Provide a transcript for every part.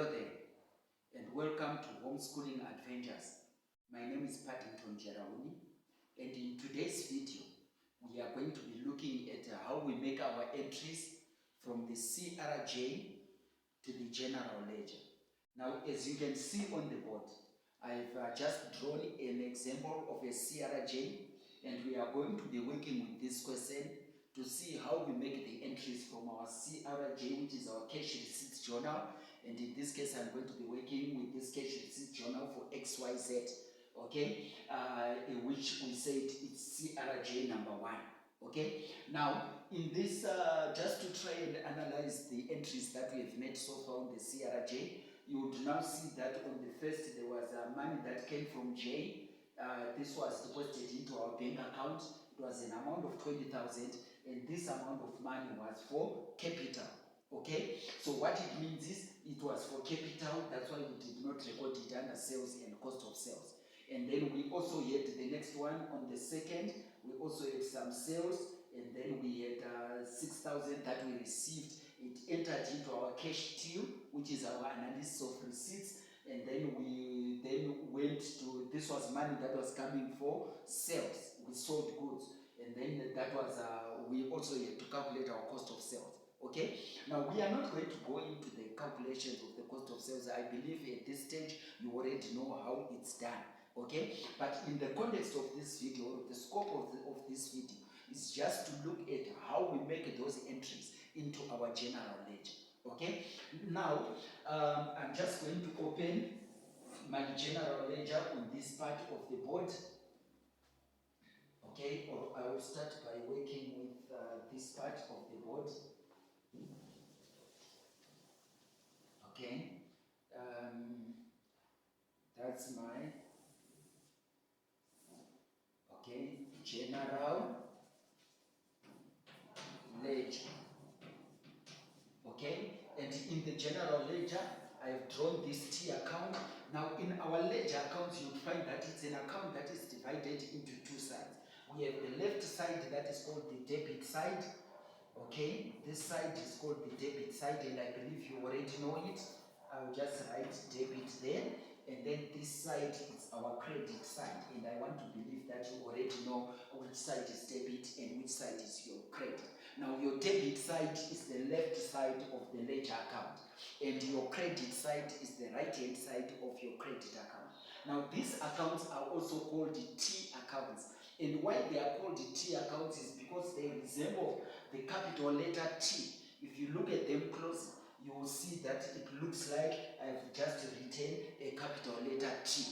Hello there, and welcome to Homeschooling Adventures. My name is Paddington Jerauni, and in today's video, we are going to be looking at how we make our entries from the CRJ to the general ledger. Now, as you can see on the board, I've just drawn an example of a CRJ, and we are going to be working with this question to see how we make the entries from our CRJ, which is our cash receipts journal. And in this case, I'm going to be working with this cash receipts journal for XYZ, okay, which we said it's CRJ number 1, okay. Now, in this, just to try and analyze the entries that we have made so far on the CRJ, you would now see that on the first, there was money that came from J. This was deposited into our bank account. It was an amount of 20,000, and this amount of money was for capital. Okay, so what it means is it was for capital. That's why we did not record it under sales and cost of sales. And then we also had the next one on the second. We also had some sales, and then we had 6,000 that we received. It entered into our cash till, which is our analysis of receipts. And then we went to, this was money that was coming for sales. We sold goods, and then that was we also had to calculate our cost of sales. Okay, now we are not going to go into the calculations of the cost of sales. I believe at this stage you already know how it's done. Okay, but in the context of this video, or the scope of this video, is just to look at how we make those entries into our general ledger. Okay, now I'm just going to open my general ledger on this part of the board. Okay, or I will start by working with this part of the board. Okay, that's my general ledger. Okay, and in the general ledger, I've drawn this T account. Now, in our ledger accounts, you'll find that it's an account that is divided into two sides. We have the left side that is called the debit side. Okay, this side is called the debit side, and I believe you already know it. I'll just write debit there, and then this side is our credit side, and I want to believe that you already know which side is debit and which side is your credit. Now, your debit side is the left side of the ledger account, and your credit side is the right-hand side of your credit account. Now, these accounts are also called T accounts, and why they are called T accounts is because they resemble the capital letter T. If you look at them closely, you will see that it looks like I've just written a capital letter T.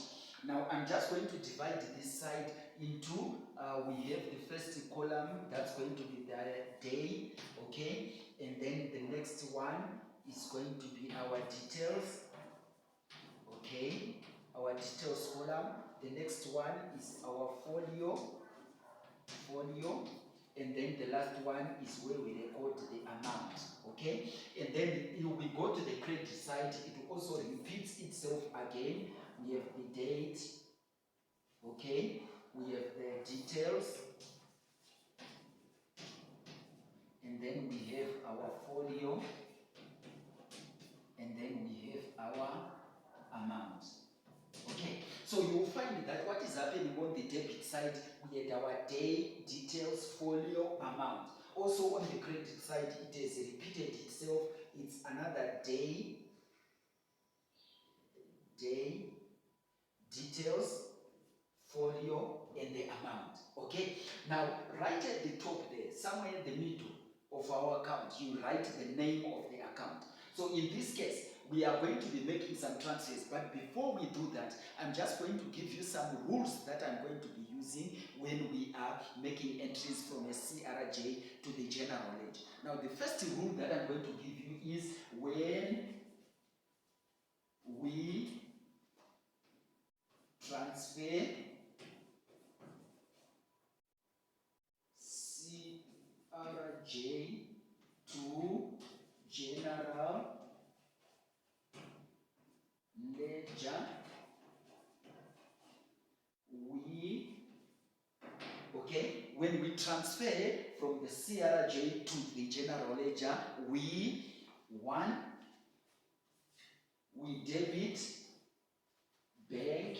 Now, I'm just going to divide this side into, we have the first column, that's going to be the day, okay? And then the next one is going to be our details, okay? Our details column. The next one is our folio, and then the last one is where we record the amount, okay? And then we go to the credit side, it also repeats itself again. We have the date, okay? We have the details, and then we have our folio, and then we have our amount. Okay, so you will find that what is happening on the debit side, we had our day, details, folio, amount. Also on the credit side, it has repeated itself. It's another day, details, folio, and the amount. Okay, now right at the top there, somewhere in the middle of our account, you write the name of the account. So in this case, we are going to be making some transfers, but before we do that, I'm just going to give you some rules that I'm going to be using when we are making entries from a CRJ to the general ledger. Now, the first rule that I'm going to give you is when we transfer CRJ to general ledger, when we transfer from the CRJ to the general ledger, we we debit bank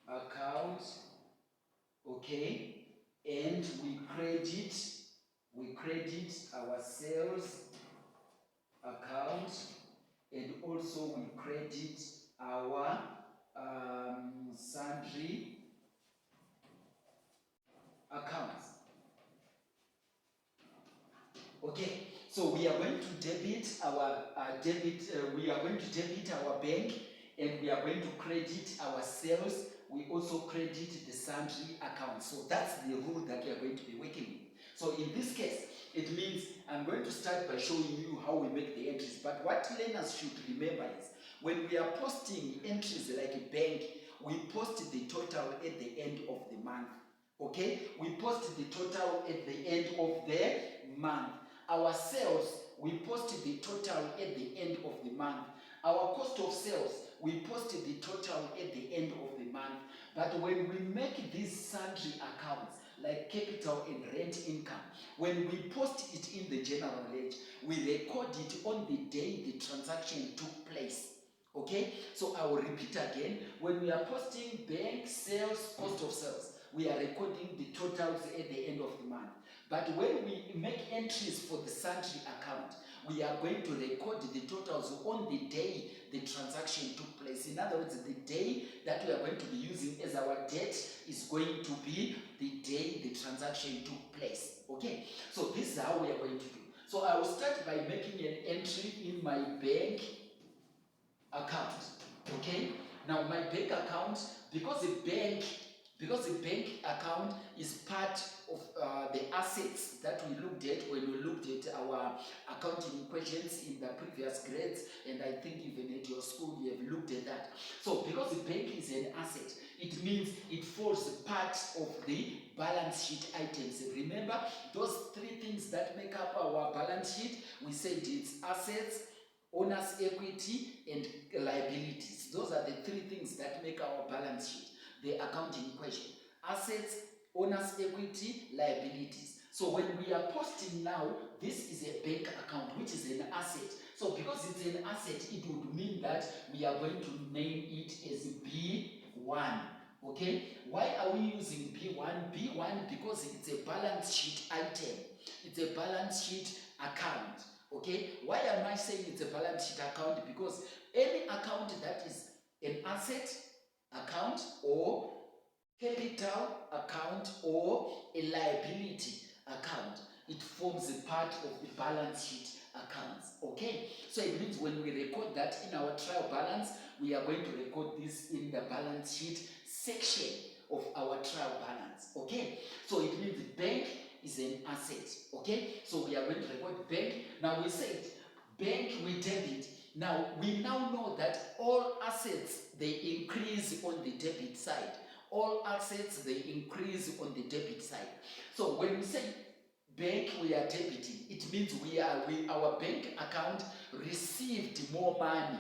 account, okay, and we credit our sales account, and also we credit our sundry accounts. Okay, so we are going to debit our we are going to debit our bank, and we are going to credit our sales. We also credit the sundry account. So that's the rule that we are going to be working with. So in this case, it means I'm going to start by showing you how we make the entries. But what learners should remember is when we are posting entries like a bank, we post the total at the end of the month. Okay, we post the total at the end of the month. Our sales, we post the total at the end of the month. Our cost of sales, we post the total at the end of the month. But when we make these sundry accounts, like capital and rent income, when we post it in the general ledger, we record it on the day the transaction took place. Okay, so I will repeat again. When we are posting bank sales, cost of sales, we are recording the totals at the end of the month. But when we make entries for the sundry account, we are going to record the totals on the day the transaction took place. In other words, the day that we are going to be using as our date is going to be the day the transaction took place. Okay, so this is how we are going to do. So I will start by making an entry in my bank account. Okay, now my bank account, because the bank account is part of the assets that we looked at when we looked at our accounting questions in the previous grades, and I think even at your school you have looked at that. So because the bank is an asset, it means it forms part of the balance sheet items. Remember those three things that make up our balance sheet? We said it's assets, owner's equity, and liabilities. Those are the three things that make our balance sheet, the accounting equation: assets, owner's equity, liabilities. So when we are posting now, this is a bank account, which is an asset. So because it's an asset, it would mean that we are going to name it as B1. Okay, why are we using B1? B1 because it's a balance sheet item, it's a balance sheet account. Okay, why am I saying it's a balance sheet account? Because any account that is an asset account or capital account or a liability account, it forms a part of the balance sheet accounts. Okay, so it means when we record that in our trial balance, we are going to record this in the balance sheet section of our trial balance. Okay, so it means the bank is an asset. Okay, so we are going to record bank. Now we said bank we debit. Now we now know that all assets, they increase on the debit side. All assets, they increase on the debit side. So when we say bank we are debiting, it means our bank account received more money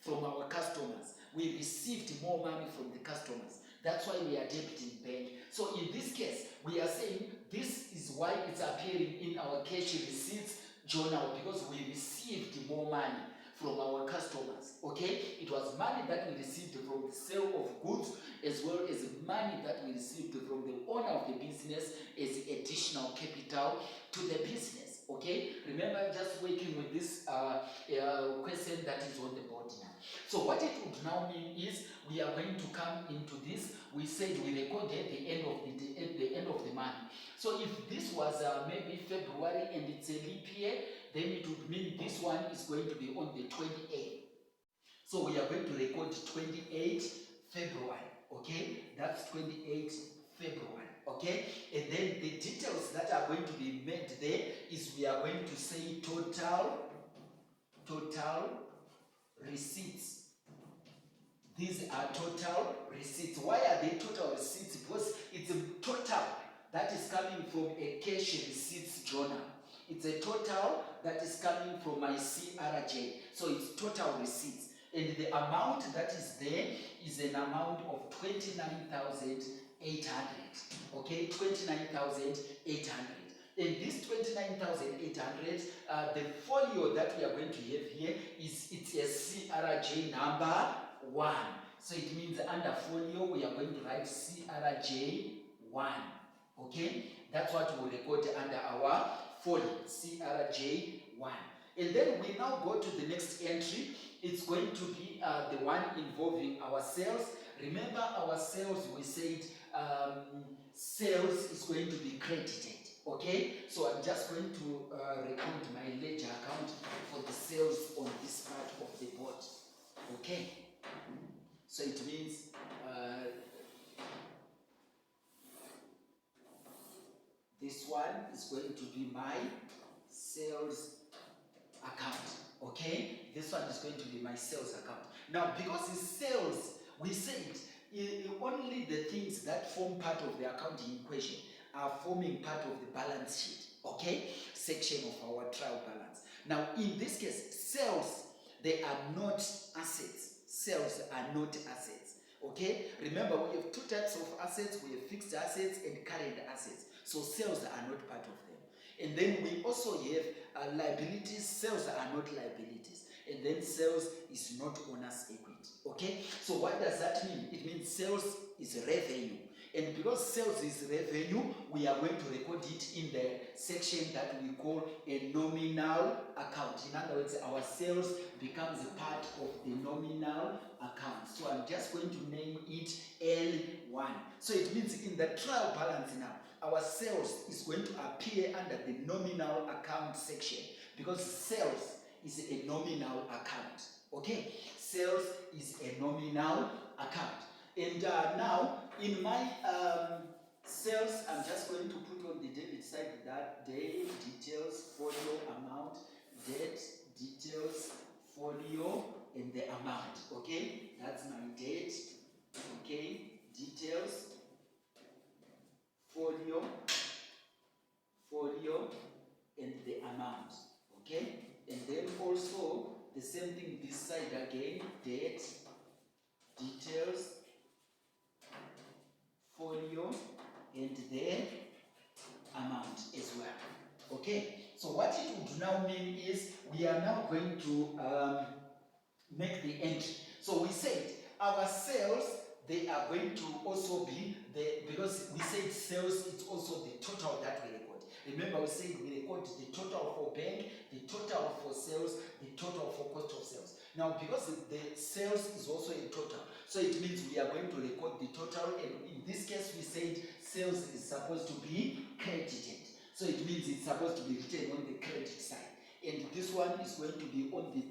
from our customers. We received more money from the customers. That's why we are debiting bank. So in this case, we are saying this is why it's appearing in our cash receipts journal, because we received more money from our customers. Okay, it was money that we received from the sale of goods, as well as money that we received from the owner of the business as additional capital to the business. Okay, remember just working with this question that is on the board now. So what it would now mean is we are going to come into this. We said we recorded at the end of the month. So if this was maybe February and it's a leap year, then it would mean this one is going to be on the 28th. So we are going to record 28 February. Okay, that's 28 February. Okay, and then the details that are going to be made there is we are going to say total receipts. These are total receipts. Why are they total receipts? Because it's a total that is coming from a cash receipts journal. It's a total that is coming from my CRJ. So it's total receipts. And the amount that is there is an amount of 29,800. Okay, 29,800. And this 29,800 49,800. The folio that we are going to have here it's a CRJ number 1. So it means under folio we are going to write CRJ 1. Okay, that's what we record under our folio, CRJ 1. And then we now go to the next entry. It's going to be the one involving our sales. Remember our sales, we said sales is going to be credited. Okay, so I'm just going to record my ledger account for the sales on this part of the board. Okay, so it means this one is going to be my sales account. Okay, this one is going to be my sales account. Now, because it's sales, we said only the things that form part of the accounting equation are forming part of the balance sheet, okay, section of our trial balance. Now, in this case, sales, they are not assets. Sales are not assets, okay? Remember, we have two types of assets. We have fixed assets and current assets. So sales are not part of them. And then we also have liabilities. Sales are not liabilities. And then sales is not owner's equity, okay? So what does that mean? It means sales is revenue. And because sales is revenue, we are going to record it in the section that we call a nominal account. In other words, our sales becomes a part of the nominal account. So I'm just going to name it L1. So it means in the trial balance now, our sales is going to appear under the nominal account section because sales is a nominal account. Okay, sales is a nominal account. And now, in my sales, I'm just going to put on the debit side that day, details, folio, amount, debt, details, folio, and the amount. Okay, that's my date. Okay, details, folio, and the amount. Okay, and then also the same thing this side again, date, details, folio, and the amount as well. Okay, so what it would now mean is we are now going to make the entry. So we said our sales, they are going to also be because we said sales, it's also the total that we record. Remember, we said we record the total for bank, the total for sales, the total for cost of sales. Now, because the sales is also a total, so it means we are going to record the total, and in this case, we said sales is supposed to be credited. So it means it's supposed to be written on the credit side. And this one is going to be on the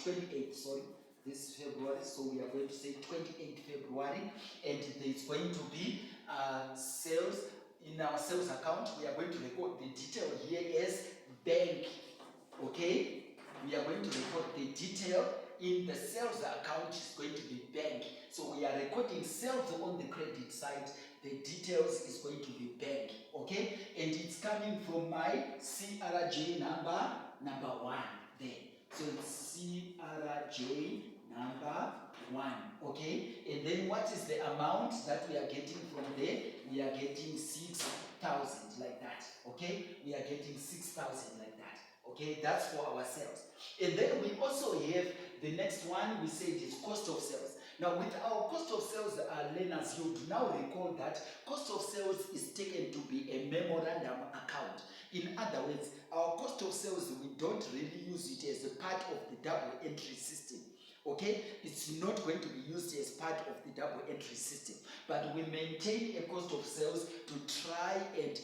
28th, sorry, this February. So we are going to say 28th February, and there's going to be sales. In our sales account, we are going to record the detail here as bank. Okay, we are going to record the detail in the sales account is going to be bank. So we are recording sales on the credit side. The details is going to be bank. Okay, and it's coming from my CRJ number 1 there. So it's CRJ number 1. Okay, and then what is the amount that we are getting from there? We are getting 6,000 like that. Okay, we are getting 6,000 like that. Okay, that's for our sales. And then we also have the next one, we said is cost of sales. Now with our cost of sales, learners, you would now recall that cost of sales is taken to be a memorandum account. In other words, our cost of sales, we don't really use it as a part of the double entry system. Okay, it's not going to be used as part of the double entry system, but we maintain a cost of sales to try and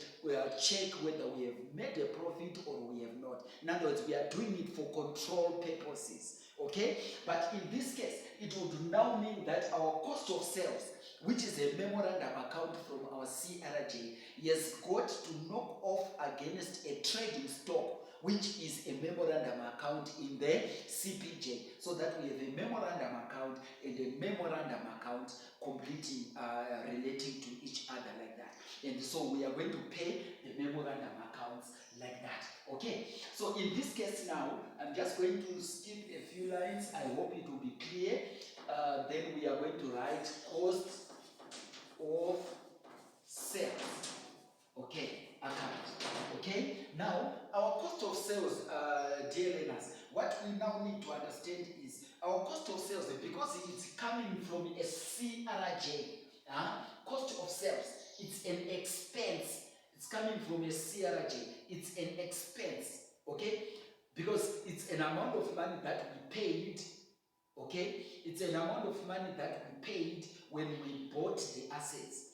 check whether we have made a profit or we have not. In other words, we are doing it for control purposes. Okay, but in this case, it would now mean that our cost of sales, which is a memorandum account from our CRJ, has got to knock off against a trading stock, which is a memorandum account in the CPJ, so that we have a memorandum account and a memorandum account completing, relating to each other like that. And so we are going to pay the memorandum accounts like that. Okay, so in this case now, I'm just going to skip a few lines. I hope it will be clear. Then we are going to write cost of sales. Okay, account. Okay, now our cost of sales, dear learners, what we now need to understand is our cost of sales, because it's coming from a CRJ, cost of sales, it's an expense. It's coming from a CRJ, it's an expense, okay? Because it's an amount of money that we paid, okay? It's an amount of money that we paid when we bought the assets.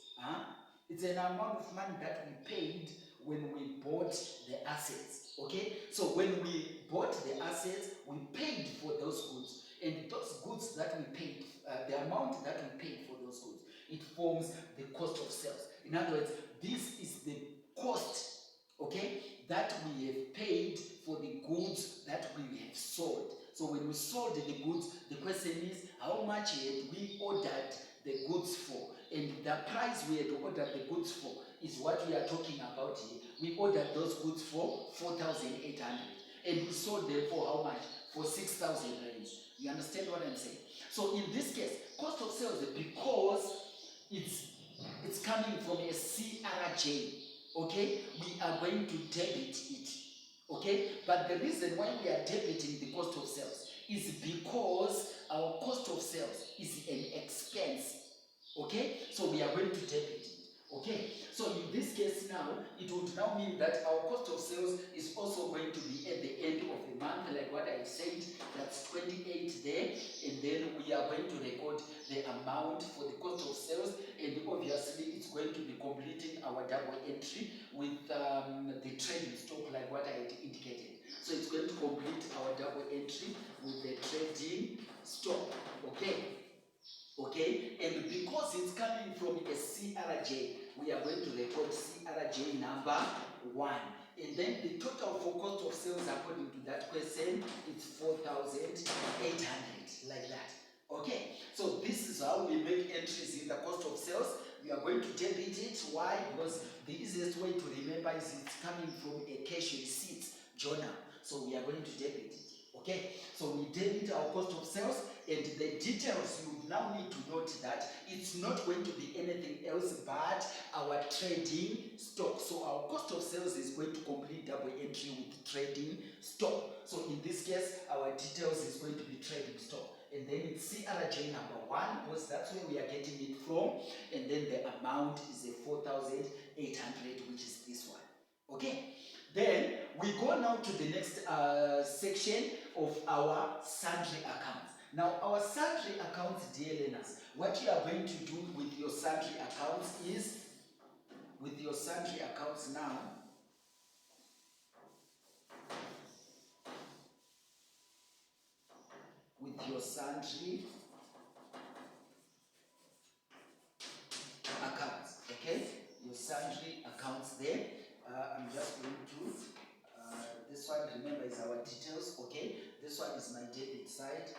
It's an amount of money that we paid when we bought the assets, okay? So when we bought the assets, we paid for those goods. And those goods that we paid, the amount that we paid for those goods, it forms the cost of sales. In other words, this is the cost, okay, that we have paid for the goods that we have sold. So when we sold the goods, the question is, how much had we ordered the goods for? And the price we had ordered the goods for is what we are talking about here. We ordered those goods for 4,800. And we sold them for how much? For 6,000 rands. You understand what I'm saying? So in this case, cost of sales, because it's coming from a CRJ, okay, we are going to debit it, okay? But the reason why we are debiting the cost of sales is because our cost of sales is an expense, okay? So we are going to debit it, okay? So in this case now, it would now mean that our cost of sales is also going to be at the end of the month, like what I said, that's 28 there, and then we are going to record the amount for the cost of sales, and obviously it's going to be completing our double entry with the trading stock, like what I had indicated. So it's going to complete our double entry with the trading stock, okay? Okay, and because it's coming from a CRJ, we are going to record CRJ number 1. And then the total for cost of sales according to that question is 4,800, like that. Okay, so this is how we make entries in the cost of sales. We are going to debit it. Why? Because the easiest way to remember is it's coming from a cash receipt journal. So we are going to debit it. Okay, so we debit our cost of sales, and the details you now need to note that it's not going to be anything else but our trading stock. So our cost of sales is going to complete double entry with trading stock. So in this case, our details is going to be trading stock. And then it's CRJ number 1, because that's where we are getting it from. And then the amount is a 4,800, which is this one. Okay. Then we go now to the next section of our sundry accounts. Now our sundry accounts, dear learners, what you are going to do with your sundry accounts is, with your sundry accounts now, with your sundry accounts, okay? Your sundry accounts there. I'm just going to, this one, remember, is our details, okay? This one is my debit side.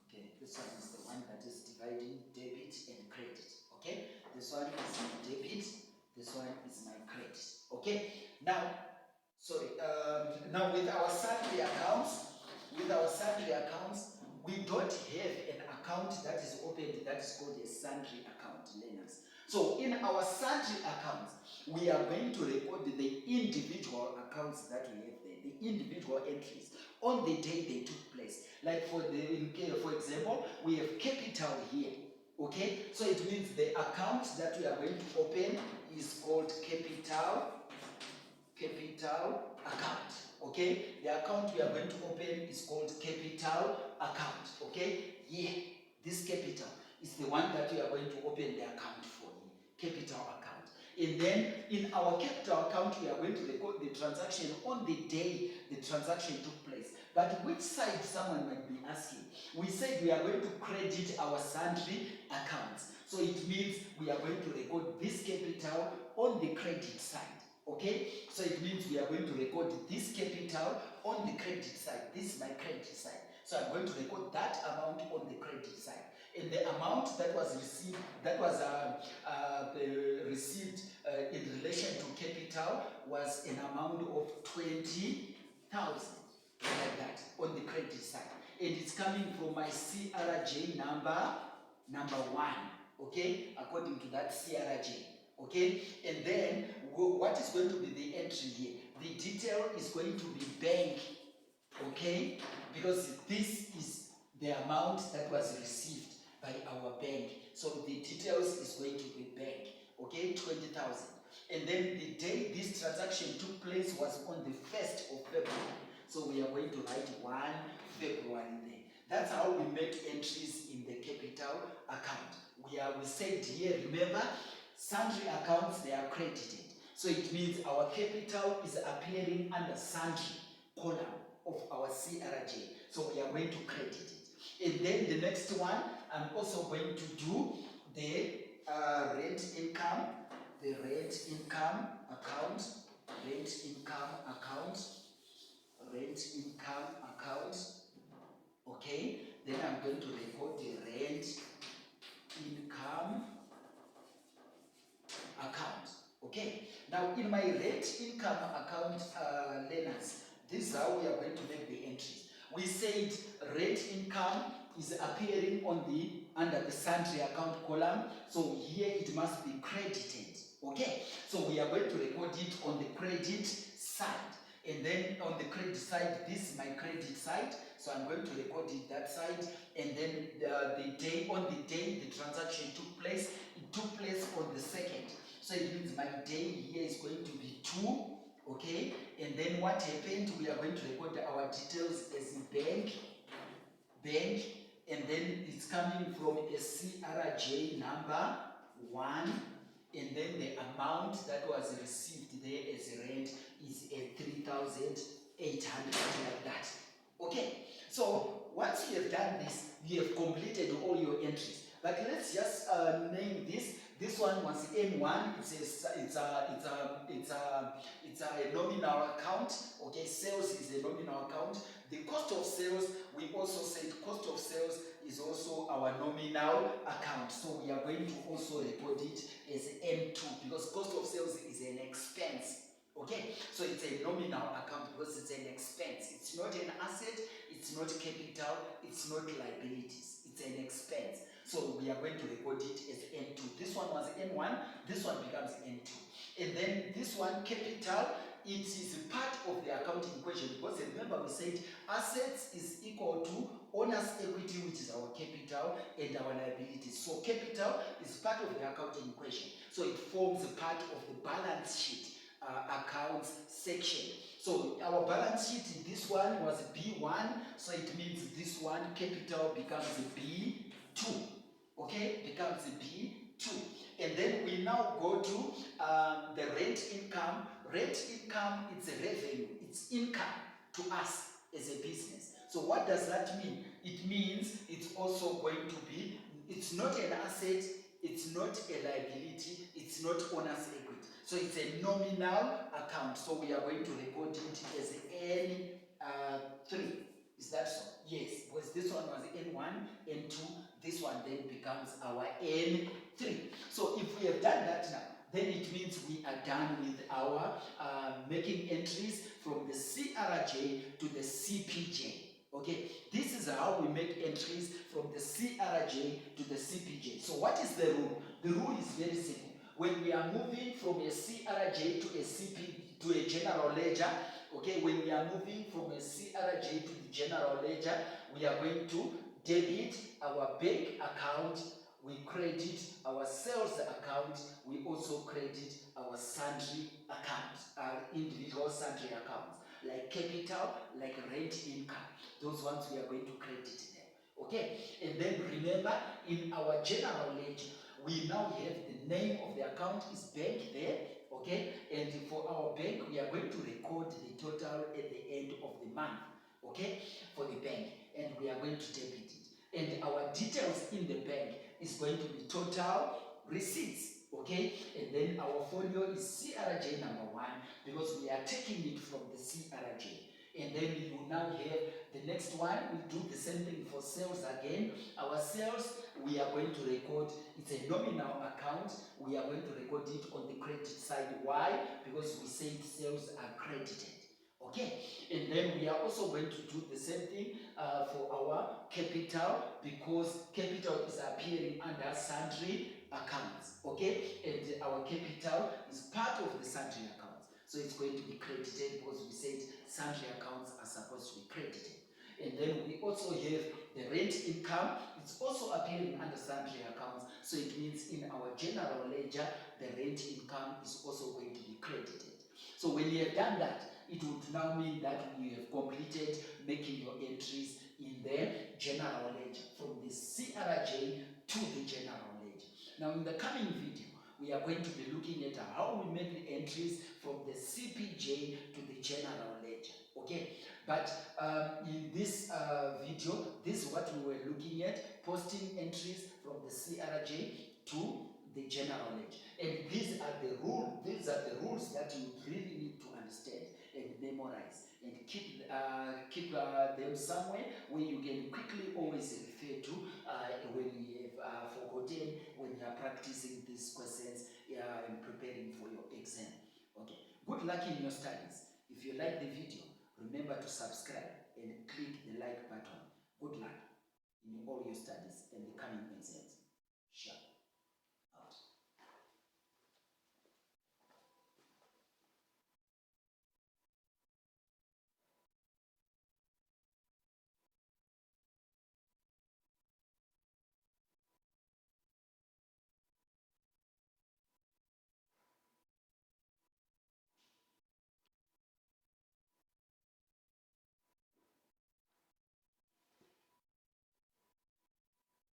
Okay, this one is the one that is dividing debit and credit, okay? This one is my debit, this one is my credit, okay? Now, now with our sundry accounts, we don't have an account that is opened that is called a sundry account, learners. So in our sundry accounts, we are going to record the individual accounts that we have there, the individual entries on the day they took place. Like for example, we have capital here, okay? So it means the account that we are going to open is called capital account, okay? The account we are going to open is called capital account, okay? Yeah, this capital is the one that we are going to open the account for, capital account. And then in our capital account, we are going to record the transaction on the day the transaction took place. But which side, someone might be asking? We said we are going to credit our sundry accounts. So it means we are going to record this capital on the credit side. Okay, so it means we are going to record this capital on the credit side. This is my credit side. So I'm going to record that amount on the credit side. And the amount that was received, received in relation to capital was an amount of 20,000, like that, on the credit side. And it's coming from my CRJ number 1, okay, according to that CRJ. Okay, and then what is going to be the entry here. The detail is going to be bank, okay? Because this is the amount that was received by our bank. So the details is going to be bank, okay? 20,000. And then the day this transaction took place was on the 1st of February. So we are going to write 1 February there. That's how we make entries in the capital account. We said here, remember, sundry accounts, they are credited. So it means our capital is appearing under sundry column of our CRJ. So we are going to credit it. And then the next one, I'm also going to do the rent income, the rent income account, rent income account, rent income account. Okay, then I'm going to record the rent income account. Okay, now in my rent income account, learners, this is how we are going to make the entries. We said rent income is appearing on under the sundry account column, so here it must be credited. Okay, so we are going to record it on the credit side, and then on the credit side, this is my credit side, so I'm going to record it that side, and then on the day the transaction took place, it took place on the 2nd. So it means my day here is going to be 2, okay? And then what happened, we are going to record our details as bank, and then it's coming from a CRJ number 1, and then the amount that was received there as rent is a 3,800, like that. Okay, so once you have done this, you have completed all your entries. But let's just name this. This one was N1. It's a nominal account. Okay, sales is a nominal account. The cost of sales, we also said cost of sales is also our nominal account. So we are going to also record it as N2 because cost of sales is an expense. Okay, so it's a nominal account because it's an expense. It's not an asset, it's not capital, it's not liabilities. It's an expense. So we are going to record it as N2. This one was N1, this one becomes N2. And then this one, capital, it is part of the accounting equation because remember we said assets is equal to owner's equity, which is our capital, and our liabilities. So capital is part of the accounting equation. So it forms a part of the balance sheet accounts section. So our balance sheet, this one was B1, so it means this one capital becomes B2. Okay, becomes B2. And then we now go to the rent income. Rent income, it's a revenue, it's income to us as a business. So what does that mean? It means it's also going to be, it's not an asset, it's not a liability, it's not owner's equity. So it's a nominal account. So we are going to record it as N3. Is that so? Yes, because this one was N1, N2, this one then becomes our N3. So if we have done that now, then it means we are done with our making entries from the CRJ to the CPJ. Okay, this is how we make entries from the CRJ to the CPJ. So what is the rule? The rule is very simple. When we are moving from a CRJ to a CP to a general ledger, okay, when we are moving from a CRJ to the general ledger, we are going to debit our bank account, we credit our sales account, we also credit our sundry accounts, our individual sundry accounts, like capital, like rent income. Those ones we are going to credit them. Okay, and then remember, in our general ledger, we now have the name of the account is bank there, okay, and for our bank, we are going to record the total at the end of the month, okay, for the bank, and we are going to debit it. And our details in the bank is going to be total receipts, okay, and then our folio is CRJ number 1 because we are taking it from the CRJ. And then you now have the next one, we do the same thing for sales again. Our sales, we are going to record, it's a nominal account, we are going to record it on the credit side. Why? Because we said sales are credited. Okay, and then we are also going to do the same thing for our capital because capital is appearing under sundry accounts. Okay, and our capital is part of the sundry accounts. So it's going to be credited because we said sundry accounts are supposed to be credited. And then we also have the rent income. It's also appearing under sundry accounts. So it means in our general ledger, the rent income is also going to be credited. So when you have done that, it would now mean that you have completed making your entries in the general ledger, from the CRJ to the general ledger. Now in the coming video, we are going to be looking at how we make the entries from the CPJ to the general ledger. Okay, but in this video, this is what we were looking at: posting entries from the CRJ to the general ledger. And these are the rules that you really need to understand and memorize, and keep them somewhere where you can quickly always refer to when you have forgotten, when you are practicing these questions and preparing for your exam. Okay, good luck in your studies. If you like the video, remember to subscribe and click the like button. Good luck in all your studies and the coming exam.